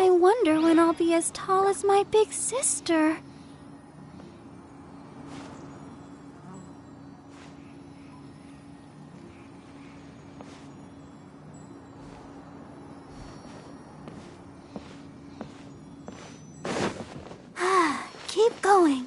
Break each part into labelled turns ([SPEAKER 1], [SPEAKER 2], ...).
[SPEAKER 1] I wonder when I'll be as tall as my big sister. Keep going.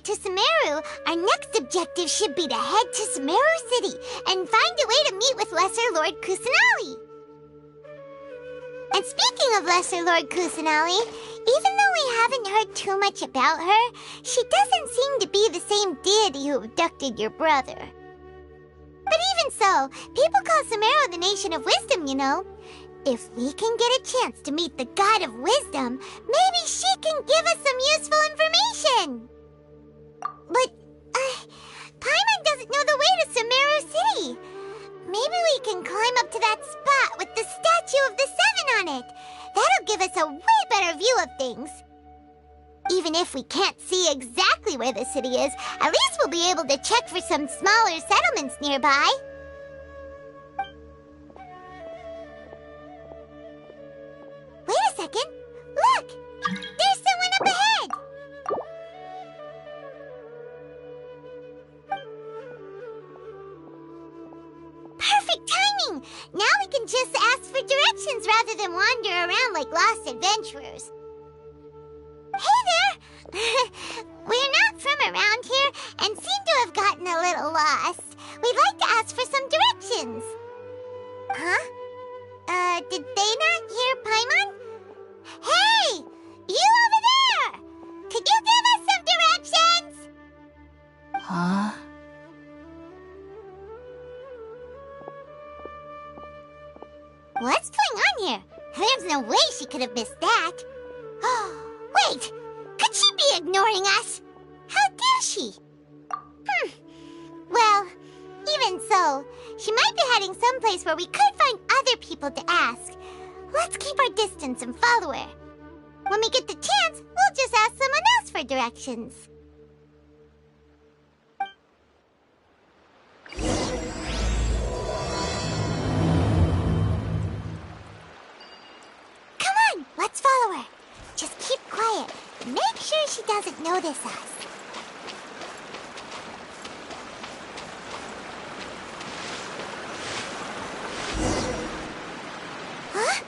[SPEAKER 2] To Sumeru, our next objective should be to head to Sumeru City and find a way to meet with Lesser Lord Kusanali. And speaking of Lesser Lord Kusanali, even though we haven't heard too much about her, she doesn't seem to be the same deity who abducted your brother. But even so, people call Sumeru the Nation of Wisdom, you know. If we can get a chance to meet the God of Wisdom, maybe she can give us some useful information. But, Paimon doesn't know the way to Sumeru City. Maybe we can climb up to that spot with the statue of the Seven on it. That'll give us a way better view of things. Even if we can't see exactly where the city is, at least we'll be able to check for some smaller settlements nearby. Wait a second. Look! There's someone up ahead! Perfect timing! Now we can just ask for directions rather than wander around like lost adventurers. Hey there! We're not from around here and seem to have gotten a little lost. We'd like to ask for some directions. Huh? Did they not hear Paimon? Hey! You over there! Could you give us some directions?
[SPEAKER 1] Huh?
[SPEAKER 2] What's going on here? There's no way she could have missed that. Wait! Could she be ignoring us? How dare she? Well, even so, she might be heading someplace where we could find other people to ask. Let's keep our distance and follow her. When we get the chance, we'll just ask someone else for directions. Come on, let's follow her. Just keep quiet. Make sure she doesn't notice us. Huh?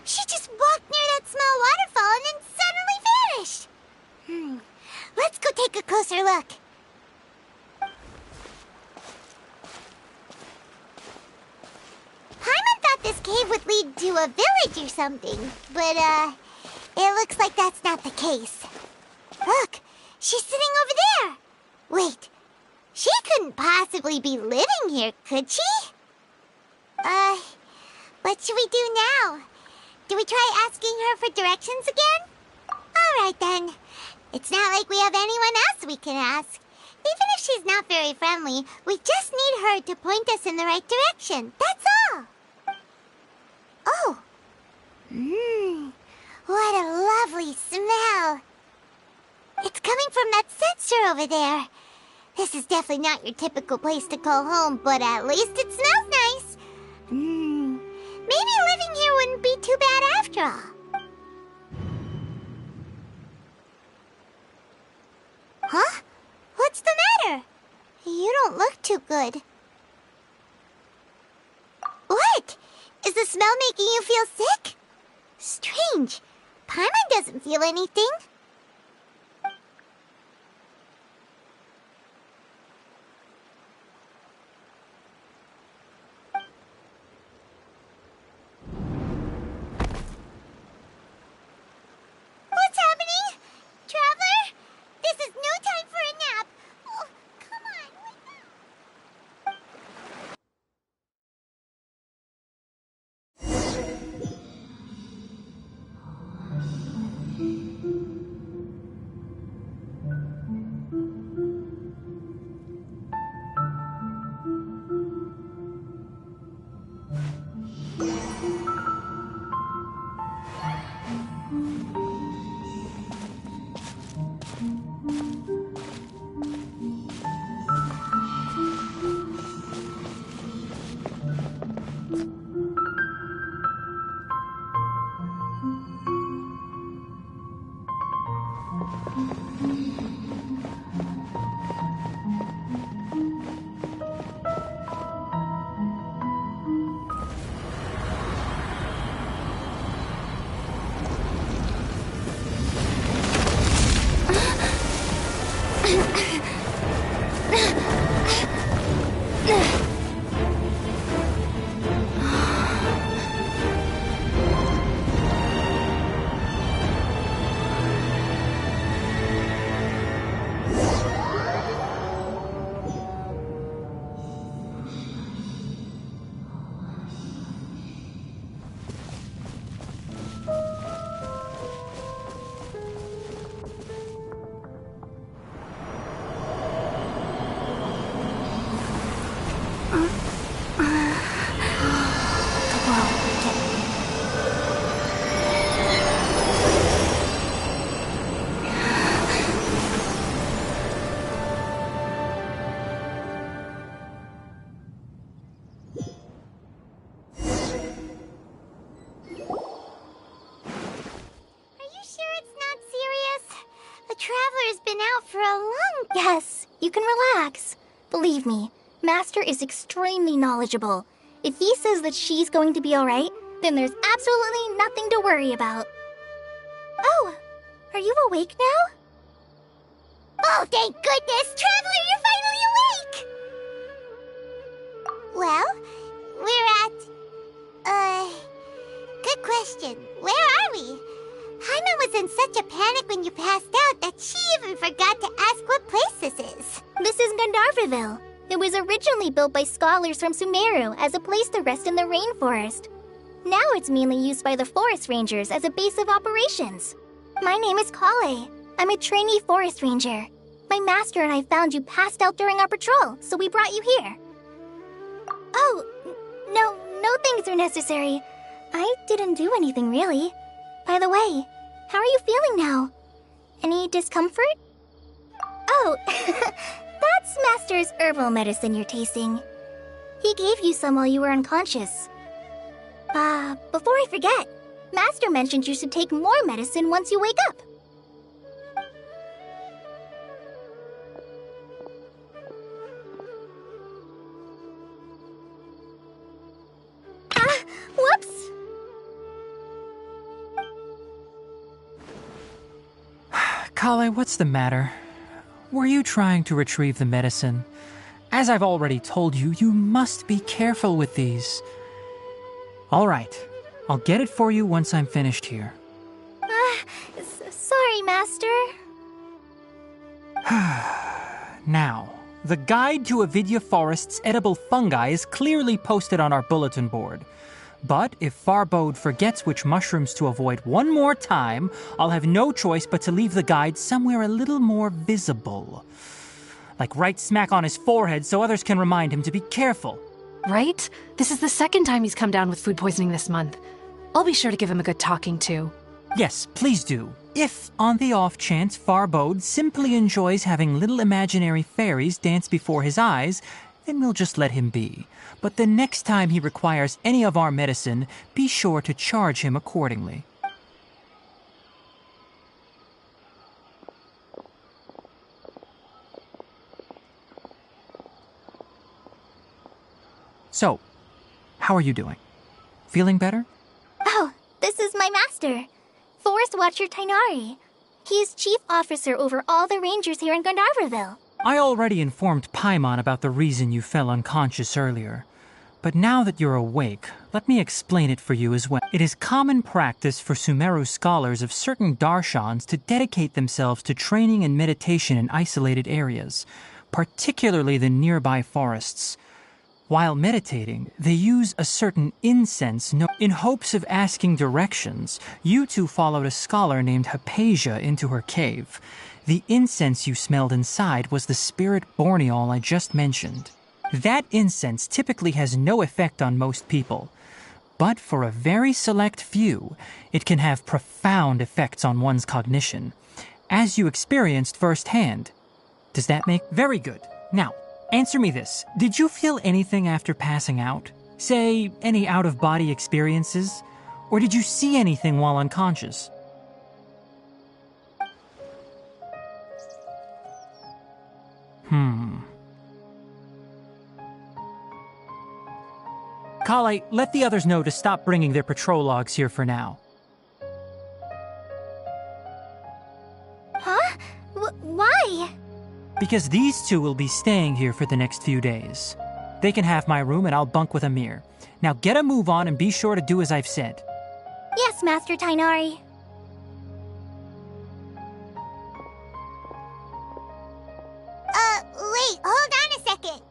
[SPEAKER 2] She just walked near that small waterfall and then suddenly vanished. Let's go take a closer look. Paimon thought this cave would lead to a village or something, but, it looks like that's not the case. Look, she's sitting over there. Wait, she couldn't possibly be living here, could she? What should we do now? Do we try asking her for directions again? All right, then. It's not like we have anyone else we can ask. Even if she's not very friendly, we just need her to point us in the right direction. That's all. Oh. What a lovely smell. It's coming from that sensor over there. This is definitely not your typical place to call home, but at least it smells nice. Maybe living here wouldn't be too bad after all. Huh? What's the matter? You don't look too good. Is the smell making you feel sick? Strange. Paimon doesn't feel anything. What's happening? Traveler? This is no time for a nap. Oh, come on, wake up. Traveler's been out for a long time.
[SPEAKER 3] Yes, you can relax. Believe me, Master is extremely knowledgeable. If he says that she's going to be alright, then there's absolutely nothing to worry about. Oh, are you awake now?
[SPEAKER 2] Oh, thank goodness! Traveler, you're finally awake! Well, we're at... Good question. Where are we? Jaime was in such a panic when you passed out that she even forgot to ask what place this is.
[SPEAKER 3] This is Gandharvaville. It was originally built by scholars from Sumeru as a place to rest in the rainforest. Now it's mainly used by the forest rangers as a base of operations. My name is Kale. I'm a trainee forest ranger. My master and I found you passed out during our patrol, so we brought you here. Oh, no things are necessary. I didn't do anything really. By the way, how are you feeling now? Any discomfort? Oh, that's Master's herbal medicine you're tasting. He gave you some while you were unconscious. Before I forget, Master mentioned you should take more medicine once you wake up. Whoops!
[SPEAKER 4] Kale, what's the matter? Were you trying to retrieve the medicine? As I've already told you, you must be careful with these. All right, I'll get it for you once I'm finished here.
[SPEAKER 3] Sorry, Master.
[SPEAKER 4] Now, the guide to Avidya Forest's edible fungi is clearly posted on our bulletin board. But if Farbode forgets which mushrooms to avoid one more time, I'll have no choice but to leave the guide somewhere a little more visible. Like right smack on his forehead so others can remind him to be careful.
[SPEAKER 5] Right? This is the second time he's come down with food poisoning this month. I'll be sure to give him a good talking to.
[SPEAKER 4] Yes, please do. If, on the off chance, Farbode simply enjoys having little imaginary fairies dance before his eyes, then we'll just let him be. But the next time he requires any of our medicine, be sure to charge him accordingly. So, how are you doing? Feeling better?
[SPEAKER 3] Oh, this is my master, Forest Watcher Tainari. He is chief officer over all the rangers here in Gandharvaville.
[SPEAKER 4] I already informed Paimon about the reason you fell unconscious earlier. But now that you're awake, let me explain it for you as well. It is common practice for Sumeru scholars of certain darshans to dedicate themselves to training and meditation in isolated areas, particularly the nearby forests. While meditating, they use a certain incense in hopes of asking directions. You two followed a scholar named Hypatia into her cave. The incense you smelled inside was the spirit borneol I just mentioned. That incense typically has no effect on most people, but for a very select few, it can have profound effects on one's cognition, as you experienced firsthand. Does that make... Very good. Now, answer me this. Did you feel anything after passing out? Say, any out-of-body experiences? Or did you see anything while unconscious? Kale, let the others know to stop bringing their patrol logs here for now.
[SPEAKER 3] Huh? Why?
[SPEAKER 4] Because these two will be staying here for the next few days. They can have my room and I'll bunk with Amir. Now get a move on and be sure to do as I've said.
[SPEAKER 3] Yes, Master Tainari.
[SPEAKER 2] Wait, hold on a second.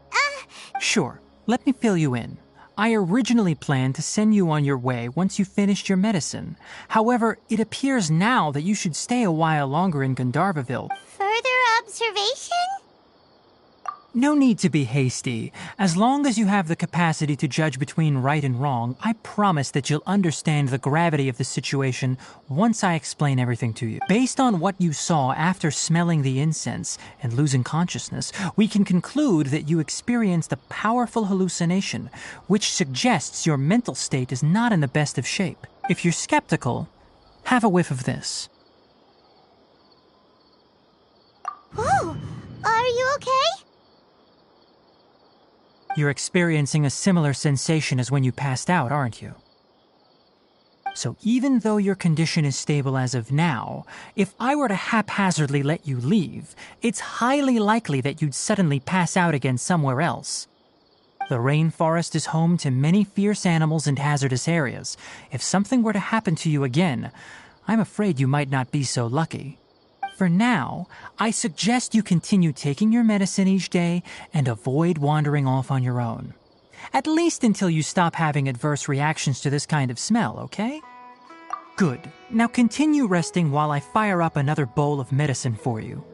[SPEAKER 4] Sure, let me fill you in. I originally planned to send you on your way once you finished your medicine. However, it appears now that you should stay a while longer in Gandharvaville.
[SPEAKER 2] Further observation?
[SPEAKER 4] No need to be hasty. As long as you have the capacity to judge between right and wrong, I promise that you'll understand the gravity of the situation once I explain everything to you. Based on what you saw after smelling the incense and losing consciousness, we can conclude that you experienced a powerful hallucination, which suggests your mental state is not in the best of shape. If you're skeptical, have a whiff of this.
[SPEAKER 2] Whoa, are you okay?
[SPEAKER 4] You're experiencing a similar sensation as when you passed out, aren't you? So even though your condition is stable as of now, if I were to haphazardly let you leave, it's highly likely that you'd suddenly pass out again somewhere else. The rainforest is home to many fierce animals and hazardous areas. If something were to happen to you again, I'm afraid you might not be so lucky. For now, I suggest you continue taking your medicine each day and avoid wandering off on your own. At least until you stop having adverse reactions to this kind of smell, okay? Good. Now continue resting while I fire up another bowl of medicine for you.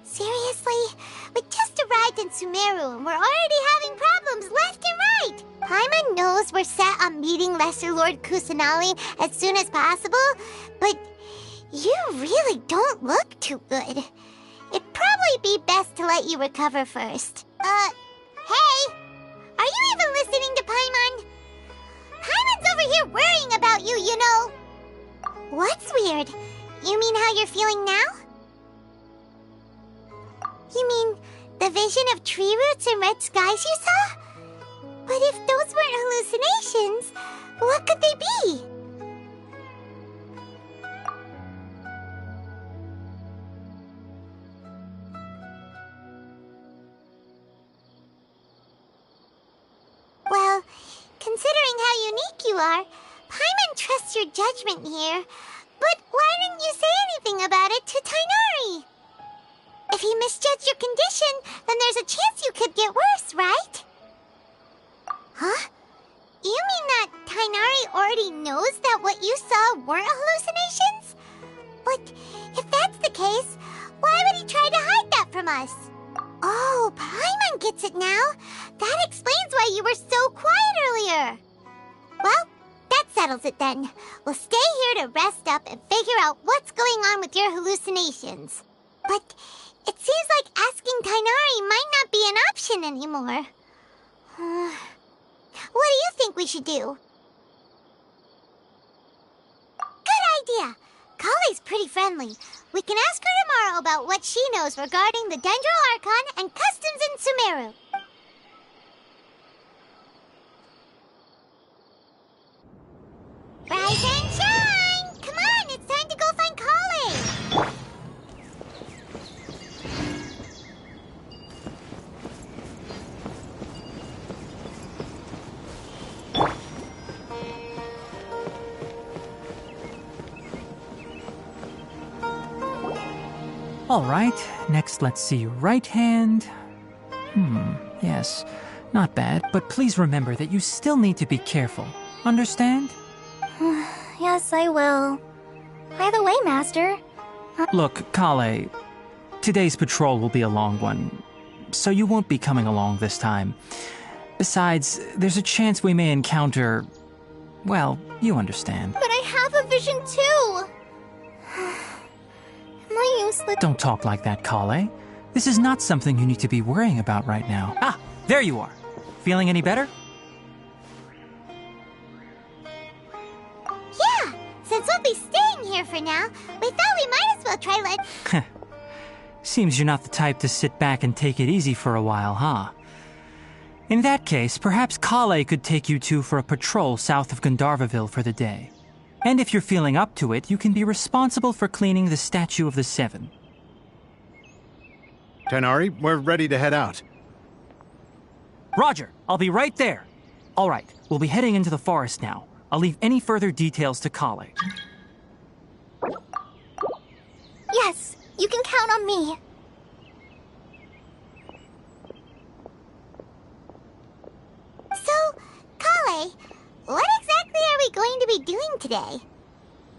[SPEAKER 2] Seriously? We just arrived in Sumeru and we're already having problems left and right! Paimon knows we're set on meeting Lesser Lord Kusanali as soon as possible, but you really don't look too good. It'd probably be best to let you recover first. Hey! Are you even listening to Paimon? Paimon's over here worrying about you, you know! What's weird? You mean how you're feeling now? You mean the vision of tree roots and red skies you saw? But if those weren't hallucinations, what could they be? Well, considering how unique you are, Paimon trusts your judgment here. But why didn't you say anything about it to Tainari? If he misjudged your condition, then there's a chance you could get worse, right? Huh? You mean that Tainari already knows that what you saw weren't hallucinations? But if that's the case, why would he try to hide that from us? Oh, Paimon gets it now. That explains why you were so quiet earlier. Well, that settles it then. We'll stay here to rest up and figure out what's going on with your hallucinations. But it seems like asking Tainari might not be an option anymore. What do you think we should do? Good idea! Kale's pretty friendly. We can ask her tomorrow about what she knows regarding the Dendro Archon and customs in Sumeru. Rise and shine! Come on, it's time to go find Kale!
[SPEAKER 4] All right, next let's see your right hand. Yes, not bad, but please remember that you still need to be careful. Understand?
[SPEAKER 3] Yes, I will. By the way, Master.
[SPEAKER 4] Look, Kale, today's patrol will be a long one, so you won't be coming along this time. Besides, there's a chance we may encounter... well, you understand.
[SPEAKER 3] But I have a vision too! Am I useless?
[SPEAKER 4] Don't talk like that, Kale. This is not something you need to be worrying about right now. Ah, there you are. Feeling any better?
[SPEAKER 2] Yeah, since we'll be staying here for now, we thought we might as well try
[SPEAKER 4] Seems you're not the type to sit back and take it easy for a while, huh? In that case, perhaps Kale could take you two for a patrol south of Gandharvaville for the day. And if you're feeling up to it, you can be responsible for cleaning the Statue of the Seven.
[SPEAKER 6] Tighnari, we're ready to head out.
[SPEAKER 4] Roger, I'll be right there. All right, we'll be heading into the forest now. I'll leave any further details to Kale.
[SPEAKER 3] Yes, you can count on me.
[SPEAKER 2] So, Kale, what exactly are we going to be doing today?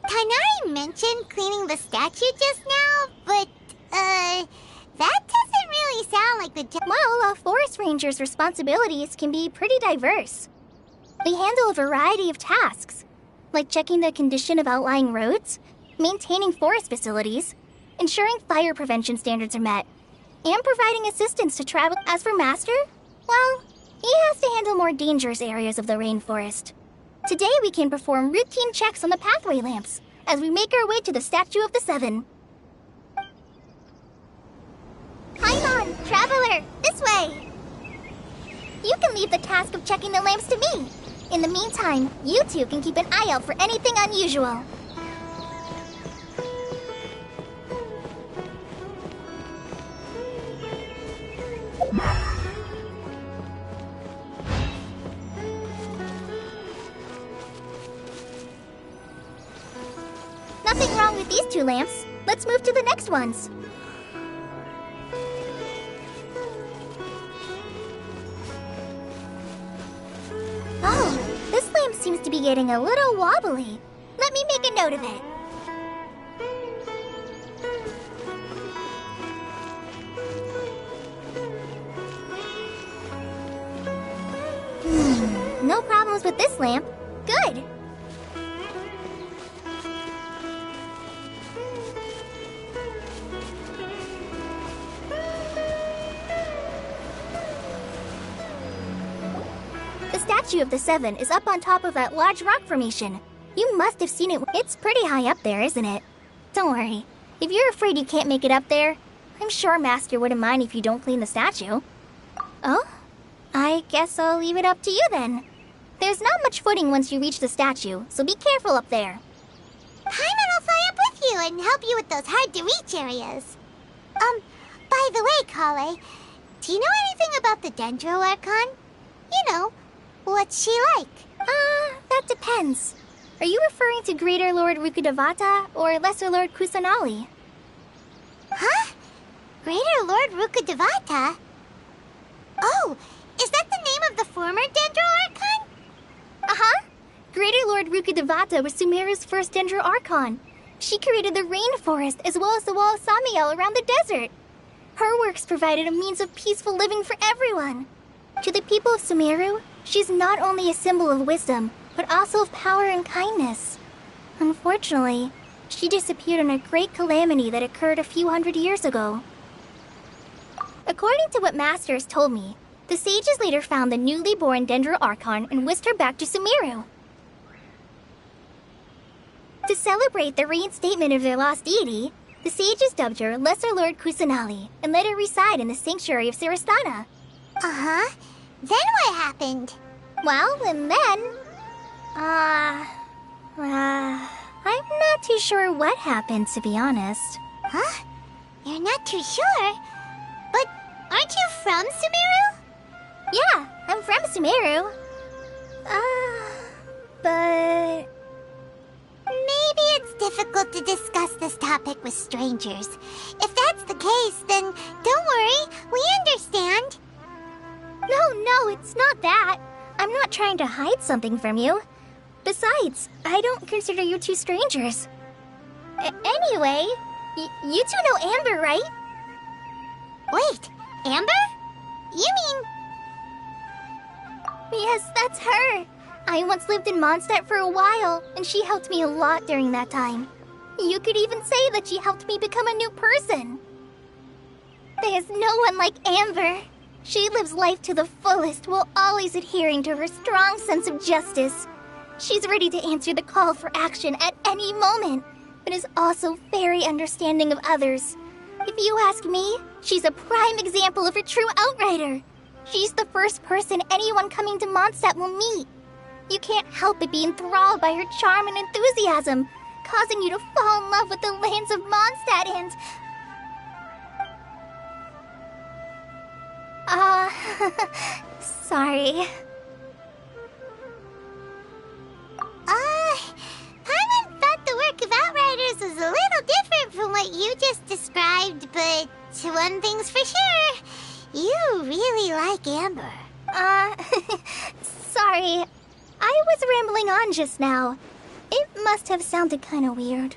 [SPEAKER 2] Tighnari mentioned cleaning the statue just now, but, that doesn't really sound like the
[SPEAKER 3] Well, a forest ranger's responsibilities can be pretty diverse. They handle a variety of tasks, like checking the condition of outlying roads, maintaining forest facilities, ensuring fire prevention standards are met, and providing assistance to travel. As for Master, well, he has to handle more dangerous areas of the rainforest. Today we can perform routine checks on the pathway lamps as we make our way to the Statue of the Seven. Paimon, Traveler, this way! You can leave the task of checking the lamps to me. In the meantime, you two can keep an eye out for anything unusual. Nothing wrong with these two lamps. Let's move to the next ones. Oh, this lamp seems to be getting a little wobbly. Let me make a note of it. No problems with this lamp. Good. The Statue of the Seven is up on top of that large rock formation. You must have seen it. It's pretty high up there, isn't it? Don't worry. If you're afraid you can't make it up there, I'm sure Master wouldn't mind if you don't clean the statue. Oh? I guess I'll leave it up to you then. There's not much footing once you reach the statue, so be careful up there.
[SPEAKER 2] Paimon will fly up with you and help you with those hard-to-reach areas. By the way, Kale, do you know anything about the Dendro Archon? You know, what's she like?
[SPEAKER 3] That depends. Are you referring to Greater Lord Rukkhadevata or Lesser Lord Kusanali?
[SPEAKER 2] Huh? Greater Lord Rukkhadevata? Oh, is that the name of the former Dendro Archon?
[SPEAKER 3] Uh-huh. Greater Lord Rukkhadevata was Sumeru's first Dendro Archon. She created the rainforest as well as the wall of Samiel around the desert. Her works provided a means of peaceful living for everyone. To the people of Sumeru, she's not only a symbol of wisdom, but also of power and kindness. Unfortunately, she disappeared in a great calamity that occurred a few hundred years ago. According to what Master has told me, the sages later found the newly born Dendro Archon and whisked her back to Sumeru. To celebrate the reinstatement of their lost deity, the sages dubbed her Lesser Lord Kusanali and let her reside in the sanctuary of Sarastana.
[SPEAKER 2] Uh-huh. Then what happened?
[SPEAKER 3] Well, and then... I'm not too sure what happened, to be honest.
[SPEAKER 2] Huh? You're not too sure? But aren't you from Sumeru?
[SPEAKER 3] Yeah, I'm from Sumeru. But...
[SPEAKER 2] Maybe it's difficult to discuss this topic with strangers. If that's the case, then don't worry, we understand.
[SPEAKER 3] No, it's not that. I'm not trying to hide something from you. Besides, I don't consider you two strangers. Anyway, you two know Amber, right?
[SPEAKER 2] Wait, Amber? You mean...
[SPEAKER 3] Yes, that's her. I once lived in Mondstadt for a while, and she helped me a lot during that time. You could even say that she helped me become a new person. There's no one like Amber. She lives life to the fullest while always adhering to her strong sense of justice. She's ready to answer the call for action at any moment, but is also very understanding of others. If you ask me, she's a prime example of a true outrider. She's the first person anyone coming to Mondstadt will meet. You can't help but be enthralled by her charm and enthusiasm, causing you to fall in love with the lands of Mondstadt and... sorry.
[SPEAKER 2] Paimon thought the work of Outriders was a little different from what you just described, but one thing's for sure, you really like Amber.
[SPEAKER 3] Sorry. I was rambling on just now. It must have sounded kind of weird.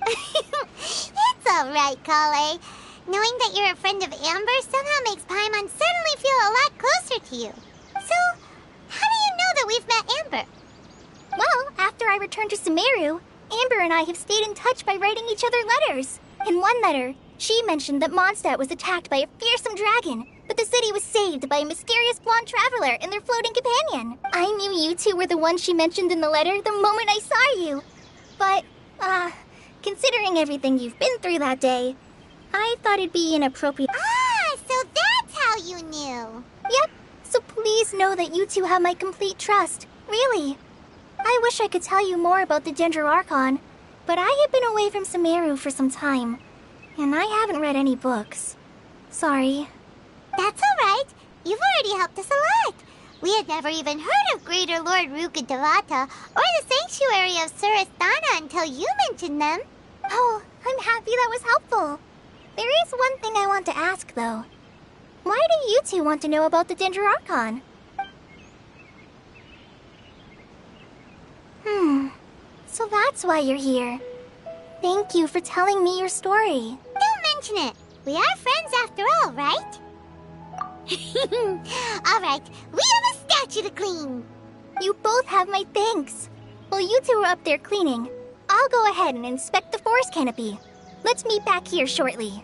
[SPEAKER 2] It's alright, Kale. Knowing that you're a friend of Amber somehow makes Paimon suddenly feel a lot closer to you. So, how do you know that we've met Amber?
[SPEAKER 3] Well, after I returned to Sumeru, Amber and I have stayed in touch by writing each other letters. In one letter, she mentioned that Mondstadt was attacked by a fearsome dragon, but the city was saved by a mysterious blonde traveler and their floating companion. I knew you two were the ones she mentioned in the letter the moment I saw you. But, considering everything you've been through that day, I thought it'd be inappropriate.
[SPEAKER 2] So that's how you knew.
[SPEAKER 3] Yep, so please know that you two have my complete trust. Really. I wish I could tell you more about the Dendro Archon, but I have been away from Sumeru for some time, and I haven't read any books. Sorry.
[SPEAKER 2] That's alright. You've already helped us a lot. We had never even heard of Greater Lord Rukkhadevata or the Sanctuary of Surasthana until you mentioned them.
[SPEAKER 3] Oh, I'm happy that was helpful. There is one thing I want to ask, though. Why do you two want to know about the Dendro Archon? So that's why you're here. Thank you for telling me your story.
[SPEAKER 2] Don't mention it. We are friends after all, right? Alright, we have a statue to clean.
[SPEAKER 3] You both have my thanks. While you two are up there cleaning, I'll go ahead and inspect the forest canopy. Let's meet back here shortly.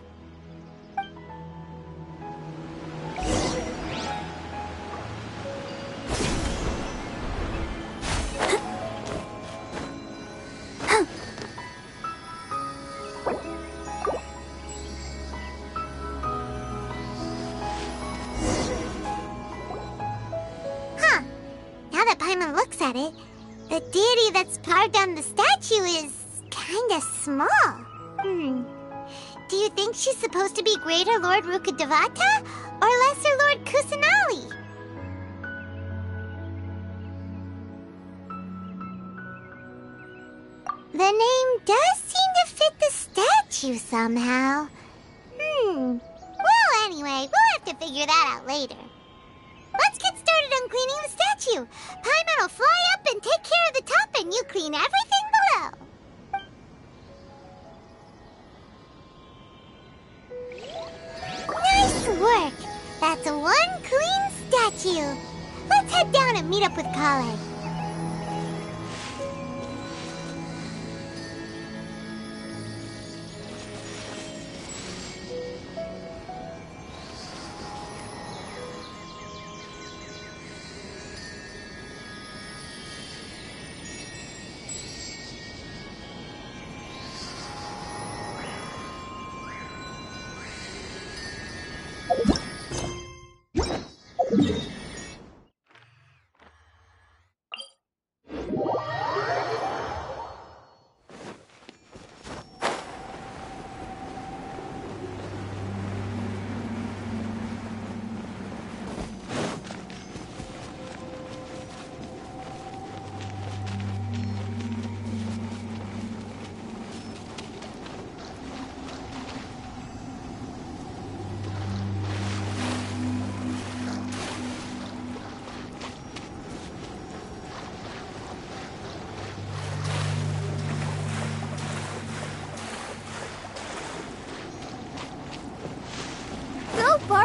[SPEAKER 2] Now that Paimon looks at it, the deity that's carved on the statue is kinda small. Do you think she's supposed to be Greater Lord Rukkhadevata or Lesser Lord Kusanali? The name does seem to fit the statue somehow. Well, anyway, we'll have to figure that out later. Let's get started on cleaning the statue. Paimon will fly up and take care of the top, and you clean everything below. Nice work. That's one clean statue. Let's head down and meet up with Kale.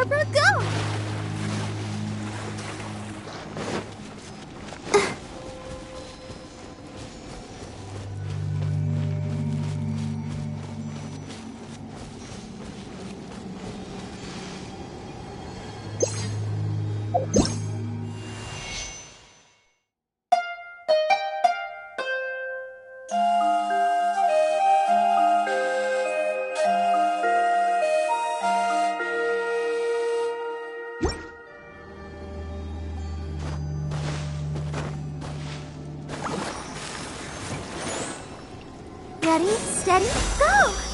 [SPEAKER 1] Abracadabra, go! Ready, steady, go!